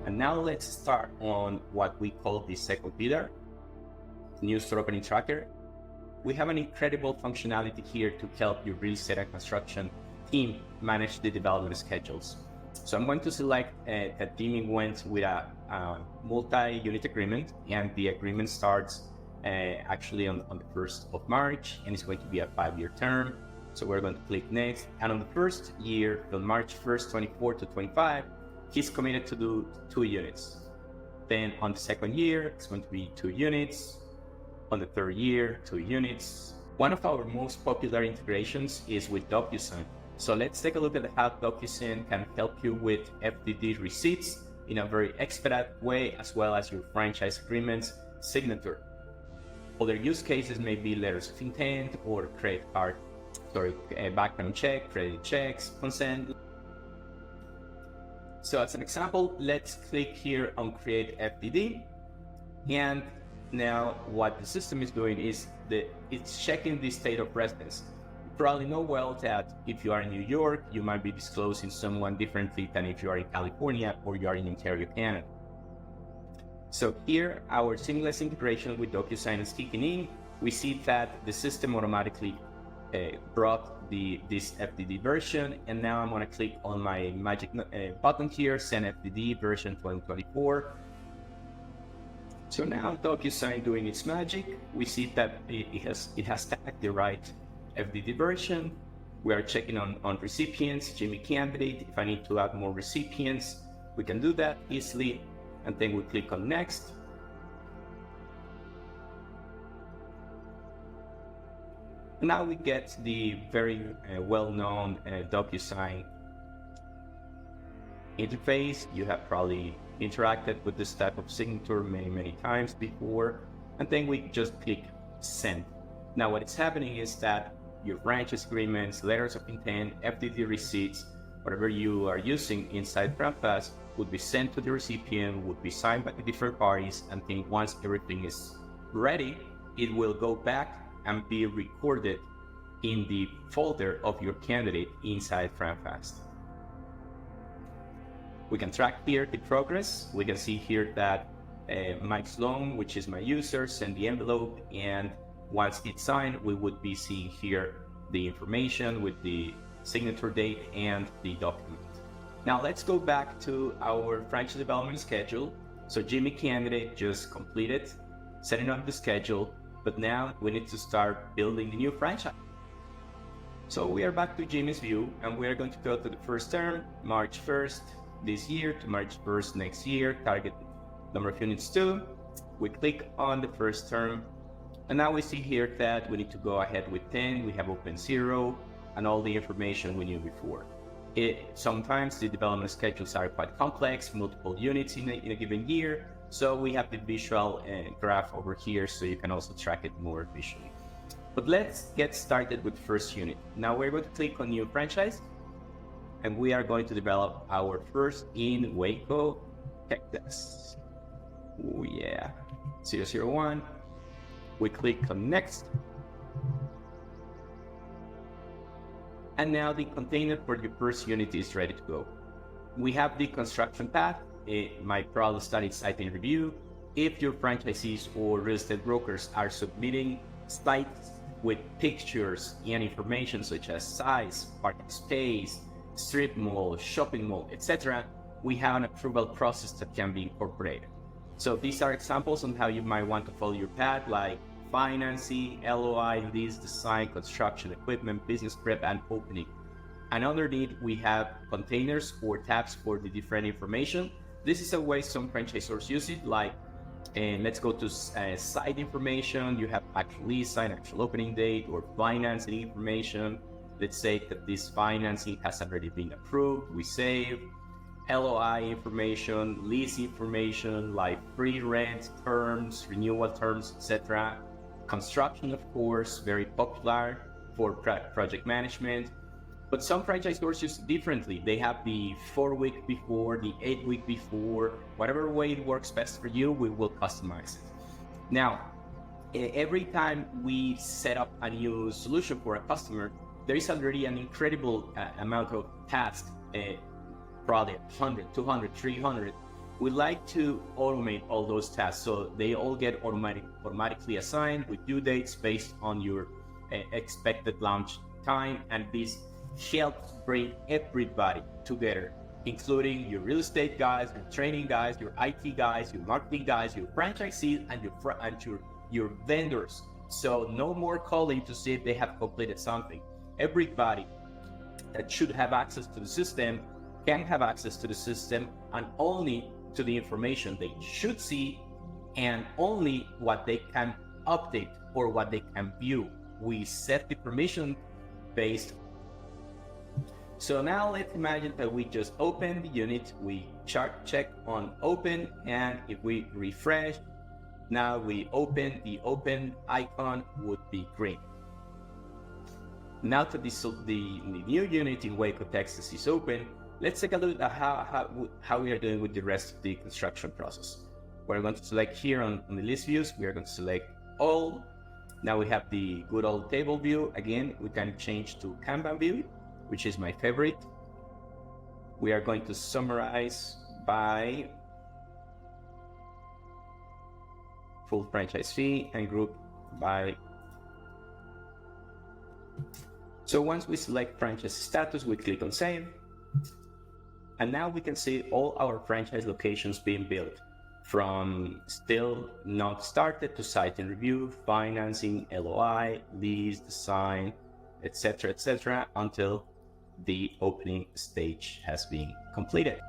And now let's start on what we call the second pillar, new store opening tracker. We have an incredible functionality here to help your real estate and construction team manage the development schedules. So I'm going to select that Jimmy went with a multi-unit agreement, and the agreement starts actually on the 1st of March, and it's going to be a 5-year term. So we're going to click next. And on the first year, from March 1st, 24 to 25, he's committed to do 2 units. Then on the second year, it's going to be 2 units. On the third year, 2 units. One of our most popular integrations is with DocuSign. So let's take a look at how DocuSign can help you with FDD receipts in a very expedited way, as well as your franchise agreements signature. Other use cases may be letters of intent or background check, credit checks, consent. So as an example, let's click here on Create FDD. And now what the system is doing is it's checking the state of residence. You probably know well that if you are in New York, you might be disclosing someone differently than if you are in California or you are in Ontario, Canada. So here, our seamless integration with DocuSign is kicking in. We see that the system automatically brought this FDD version, and now I'm going to click on my magic button here, Send FDD version 2024. So now DocuSign doing its magic. We see that it has tagged the right FDD version. We are checking on recipients, Jimmy candidate. If I need to add more recipients, we can do that easily. And then we click on Next. Now we get the very well-known DocuSign interface. You have probably interacted with this type of signature many times before. And then we just click Send. Now what is happening is that your franchise agreements, letters of intent, FDD receipts, whatever you are using inside FranFast would be sent to the recipient, would be signed by the different parties, and then once everything is ready, it will go back and be recorded in the folder of your candidate inside FranFast. We can track here the progress. We can see here that Mike Sloan, which is my user, sent the envelope, and once it's signed, we would be seeing here the information with the signature date and the document. Now let's go back to our franchise development schedule. So Jimmy candidate just completed setting up the schedule, but now we need to start building the new franchise. So we are back to Jimmy's view, and we are going to go to the first term, March 1st this year to March 1st next year, target number of units 2. We click on the first term, and now we see here that we need to go ahead with 10. We have open 0 and all the information we knew before. Sometimes the development schedules are quite complex, multiple units in a given year. So we have the visual graph over here, so you can also track it more visually. But let's get started with first unit. Now we're going to click on new franchise, and we are going to develop our first in Waco, Texas. Oh yeah, 001. We click on next. And now the container for your first unit is ready to go. We have the construction path. My problem study site in review. If your franchisees or real estate brokers are submitting sites with pictures and information such as size, parking space, strip mall, shopping mall, etc., we have an approval process that can be incorporated. So these are examples on how you might want to follow your path, like financing, LOI, lease, design, construction, equipment, business prep, and opening. And underneath, we have containers or tabs for the different information. This is a way some franchisors use it, like, let's go to site information. You have actual lease sign, actual opening date, or financing information. Let's say that this financing has already been approved. We save. LOI information, lease information, like free rent terms, renewal terms, etc. Construction, of course, very popular for project management. But some franchisors use it differently. They have the 4-week before, the 8-week before, whatever way it works best for you, we will customize it. Now, every time we set up a new solution for a customer, there is already an incredible amount of tasks, probably 100, 200, 300, We like to automate all those tasks so they all get automatically assigned with due dates based on your expected launch time, and this helps bring everybody together, including your real estate guys, your training guys, your IT guys, your marketing guys, your franchisees, and your vendors. So no more calling to see if they have completed something. Everybody that should have access to the system can have access to the system, and only to the information they should see, and only what they can update or what they can view. We set the permission based. So now let's imagine that we just open the unit, we check on open, and if we refresh, now we open, the open icon would be green. Now that the new unit in Waco, Texas is open, let's take a look at how we are doing with the rest of the construction process. We're going to select here on the list views, we are going to select all. Now we have the good old table view. Again, we can change to Kanban view, which is my favorite. We are going to summarize by full franchise fee and group by. So once we select franchise status, we click on save. And now we can see all our franchise locations being built, from still not started to site in review, financing, LOI, lease, design, etc., until the opening stage has been completed.